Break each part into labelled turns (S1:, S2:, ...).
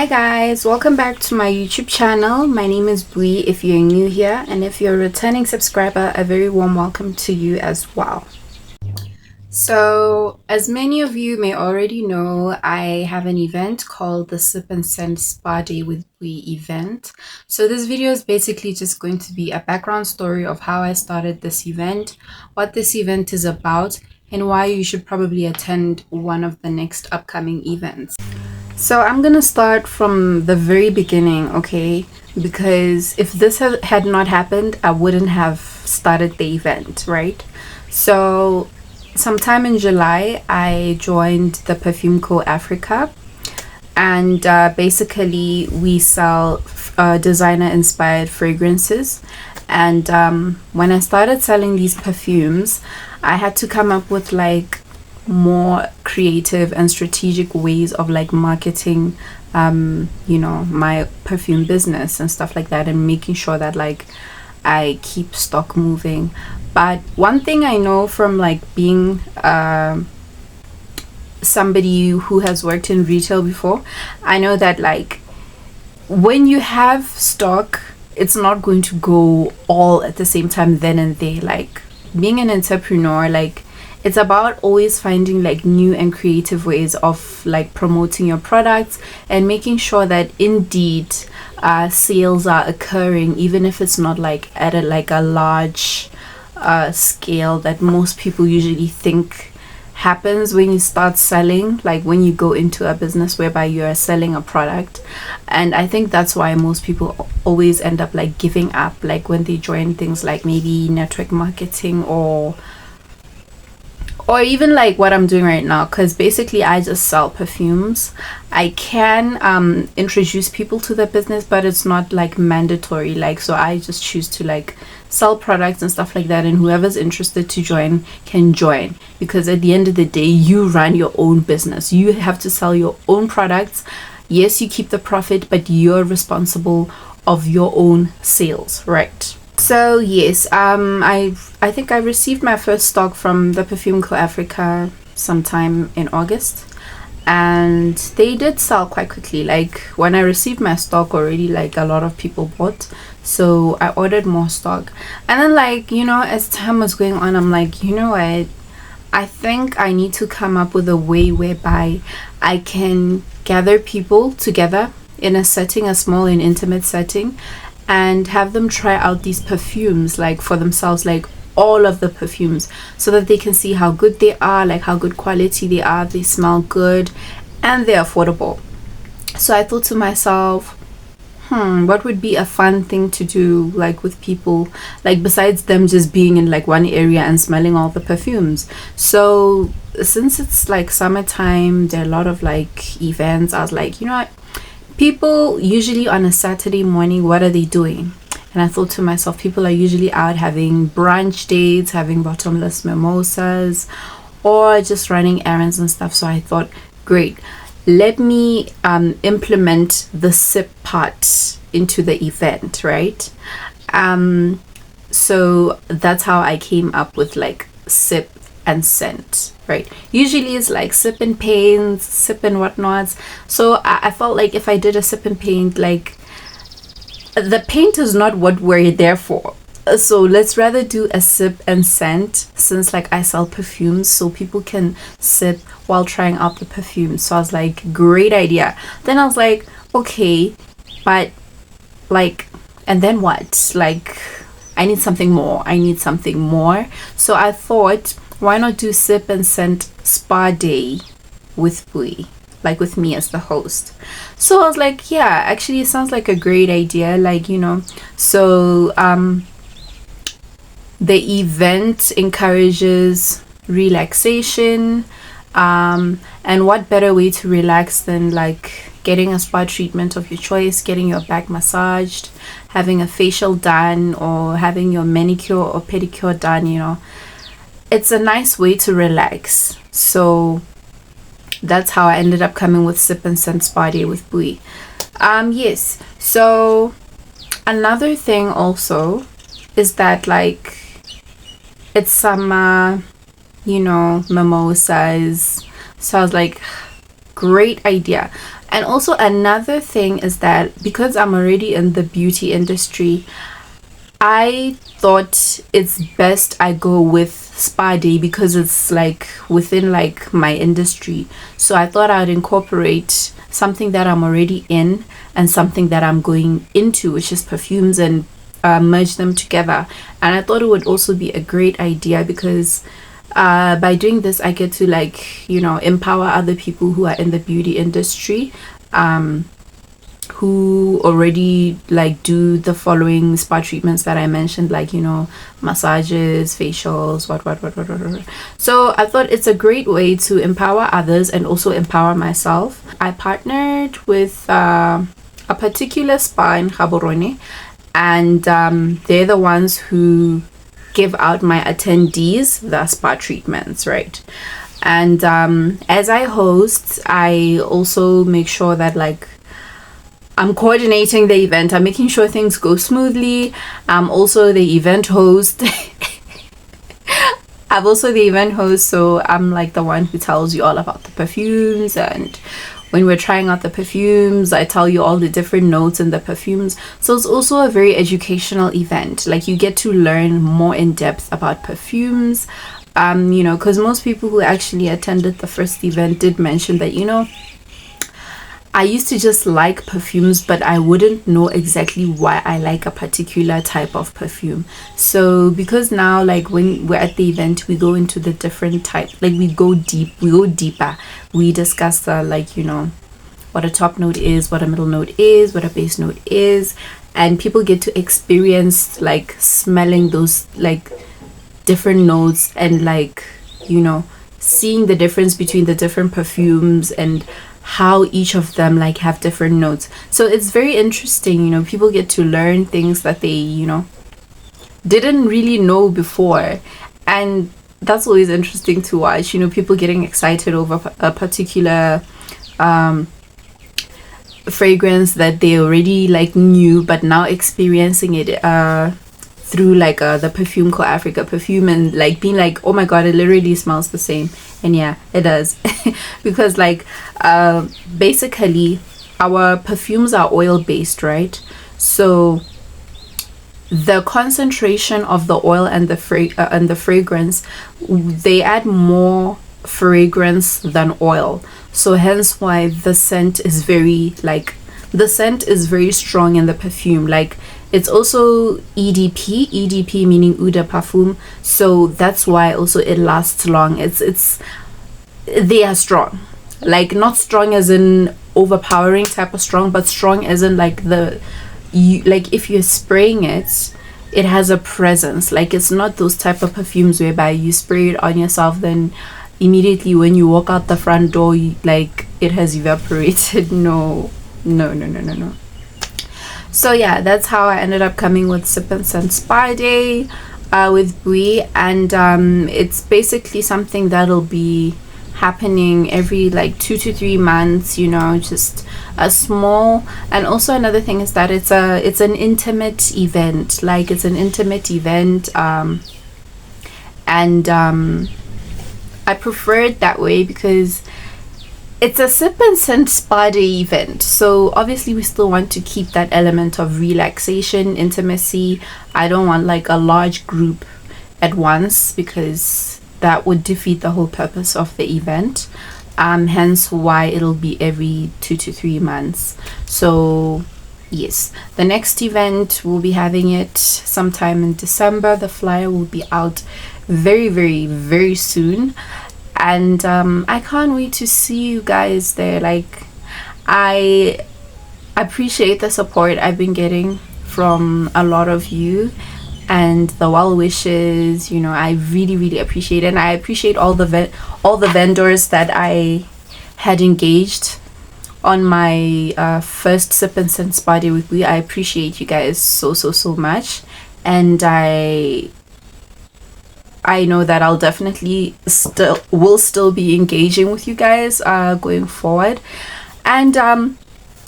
S1: Hi guys, welcome back to my YouTube channel. My name is bwee if you're new here, and if you're a returning subscriber, a very warm welcome to you as well. So, as many of you may already know, I have an event called the Sip and Send Spa Day with bwee event. So this video is basically just going to be a background story of how I started this event, what this event is about, and why you should probably attend one of the next upcoming events. So I'm gonna start from the very beginning, okay? Because if this had not happened, I wouldn't have started the event, right? So sometime in July, I joined the Perfume Co. Africa, and basically we sell designer-inspired fragrances. And when I started selling these perfumes, I had to come up with like more creative and strategic ways of like marketing my perfume business and stuff like that, and making sure that like I keep stock moving. But one thing I know from like being somebody who has worked in retail before, I know that like when you have stock, it's not going to go all at the same time then and there. Like being an entrepreneur, like it's about always finding like new and creative ways of like promoting your products and making sure that indeed sales are occurring, even if it's not like at a large scale that most people usually think happens when you start selling, like when you go into a business whereby you are selling a product. And I think that's why most people always end up like giving up, like when they join things like maybe network marketing or even like what I'm doing right now, because basically I just sell perfumes. I can introduce people to the business, but it's not like mandatory, like, so I just choose to like sell products and stuff like that, and whoever's interested to join can join, because at the end of the day you run your own business, you have to sell your own products. Yes, you keep the profit, but you're responsible of your own sales, right? So yes, I think I received my first stock from the Perfume Co. Africa sometime in August, and they did sell quite quickly. Like when I received my stock already, like a lot of people bought, so I ordered more stock. And then like, as time was going on, I'm like, what, I think I need to come up with a way whereby I can gather people together in a setting, a small and intimate setting, and have them try out these perfumes like for themselves, like all of the perfumes, so that they can see how good they are, like how good quality they are, they smell good, and they're affordable. So I thought to myself, what would be a fun thing to do, like with people, like besides them just being in like one area and smelling all the perfumes. So since it's like summertime, there are a lot of like events. I was like, what, people usually on a Saturday morning, what are they doing? And I thought to myself, people are usually out having brunch dates, having bottomless mimosas, or just running errands and stuff. So I thought, great, let me implement the sip part into the event, right? So that's how I came up with like sip and scent, right? Usually it's like sip and paints, sip and whatnots. So I felt like if I did a sip and paint, like the paint is not what we're there for, so let's rather do a sip and scent, since like I sell perfumes, so people can sip while trying out the perfume. So I was like, great idea. Then I was like, okay, but like, and then what? Like I need something more. So I thought, why not do Sip and Scent Spa Day with bwee, like with me as the host? So I was like, yeah, actually it sounds like a great idea, like, so the event encourages relaxation, and what better way to relax than like getting a spa treatment of your choice, getting your back massaged, having a facial done, or having your manicure or pedicure done. It's a nice way to relax. So that's how I ended up coming with Sip and Scent Spa Day with bwee. Yes, so another thing also is that like it's summer, mimosas. So I was like, great idea. And also another thing is that because I'm already in the beauty industry, I thought it's best I go with Spa Day because it's like within like my industry. So I thought I'd incorporate something that I'm already in and something that I'm going into, which is perfumes, and merge them together. And I thought it would also be a great idea because by doing this, I get to like, you know, empower other people who are in the beauty industry, who already like do the following spa treatments that I mentioned, like, you know, massages, facials, what. So I thought it's a great way to empower others and also empower myself. I partnered with a particular spa in Gaborone, and they're the ones who give out my attendees the spa treatments, right? And as I host, I also make sure that like I'm coordinating the event. I'm making sure things go smoothly. I'm also the event host. I'm also the event host, so I'm like the one who tells you all about the perfumes, and when we're trying out the perfumes, I tell you all the different notes in the perfumes. So it's also a very educational event. Like you get to learn more in depth about perfumes. You know, because most people who actually attended the first event did mention that, you know, I used to just like perfumes, but I wouldn't know exactly why I like a particular type of perfume. So because now, like when we're at the event, we go into the different types, like we go deeper. We discuss the, like, you know, what a top note is, what a middle note is, what a base note is, and people get to experience like smelling those like different notes and like, you know, seeing the difference between the different perfumes and how each of them like have different notes. So it's very interesting, you know, people get to learn things that they, you know, didn't really know before, and that's always interesting to watch, you know, people getting excited over a particular fragrance that they already like knew, but now experiencing it through like the Perfume Co Africa perfume, and like being like, oh my god, it literally smells the same. And yeah, it does. Because like basically our perfumes are oil based, right? So the concentration of the oil and the fragrance, they add more fragrance than oil. So hence why the scent is very strong in the perfume. Like it's also EDP meaning eau de parfum, so that's why also it lasts long. They are strong, like not strong as in overpowering type of strong, but strong as in like like if you're spraying it, it has a presence. Like it's not those type of perfumes whereby you spray it on yourself, then immediately when you walk out the front door, like it has evaporated. No. So yeah, that's how I ended up coming with Sip and Scent Spa Day with bwee, and it's basically something that'll be happening every like 2 to 3 months, you know, just a small. And also another thing is that it's an intimate event. Like it's an intimate event, and I prefer it that way because it's a Sip and Scent Spa Day event. So obviously we still want to keep that element of relaxation, intimacy. I don't want like a large group at once because that would defeat the whole purpose of the event. Hence why it'll be every 2 to 3 months. So yes, the next event we'll be having it sometime in December. The flyer will be out very, very, very soon. And I can't wait to see you guys there. Like I appreciate the support I've been getting from a lot of you and the well wishes, you know. I really, really appreciate it, and I appreciate all the vendors that I had engaged on my first Sip and Scent Spa Day with bwee. I appreciate you guys so much, and I know that I'll definitely still be engaging with you guys going forward. And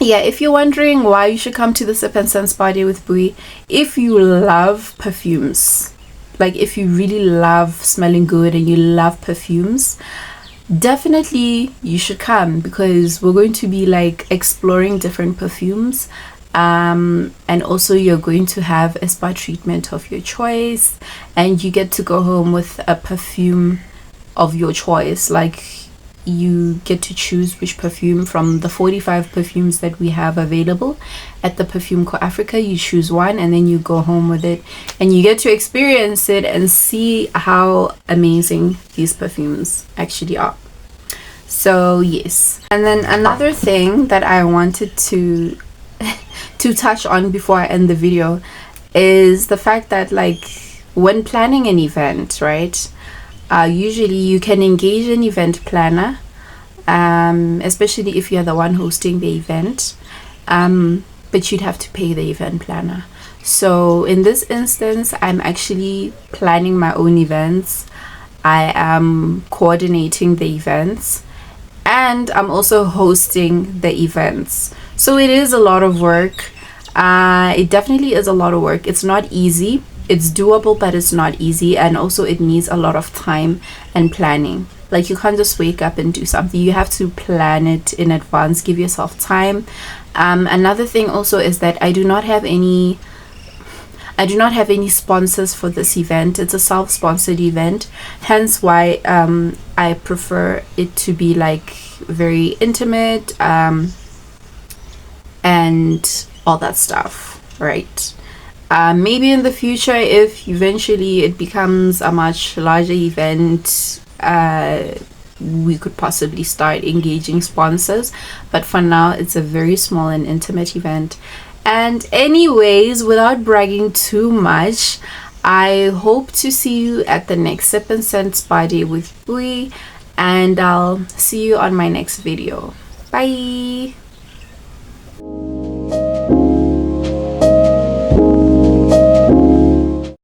S1: yeah, if you're wondering why you should come to the Sip and Scent Spa Day with bwee, if you love perfumes, like if you really love smelling good and you love perfumes, definitely you should come, because we're going to be like exploring different perfumes, and also you're going to have a spa treatment of your choice, and you get to go home with a perfume of your choice. Like, you get to choose which perfume from the 45 perfumes that we have available at the Perfume Co Africa. You choose one and then you go home with it, and you get to experience it and see how amazing these perfumes actually are. So yes. And then another thing that I wanted to to touch on before I end the video is the fact that, like, when planning an event, right, usually you can engage an event planner, especially if you're the one hosting the event, but you'd have to pay the event planner. So in this instance, I'm actually planning my own events. I am coordinating the events, and I'm also hosting the events. So it is a lot of work. It definitely is a lot of work. It's not easy. It's doable, but it's not easy, and also it needs a lot of time and planning. Like, you can't just wake up and do something. You have to plan it in advance, give yourself time. Another thing also is that I do not have any sponsors for this event. It's a self-sponsored event, hence why I prefer it to be like very intimate, and all that stuff, right? Maybe in the future, if eventually it becomes a much larger event, we could possibly start engaging sponsors, but for now it's a very small and intimate event. And anyways, without bragging too much, I hope to see you at the next Sip and Scent Spa Day with bwee, and I'll see you on my next video. Bye.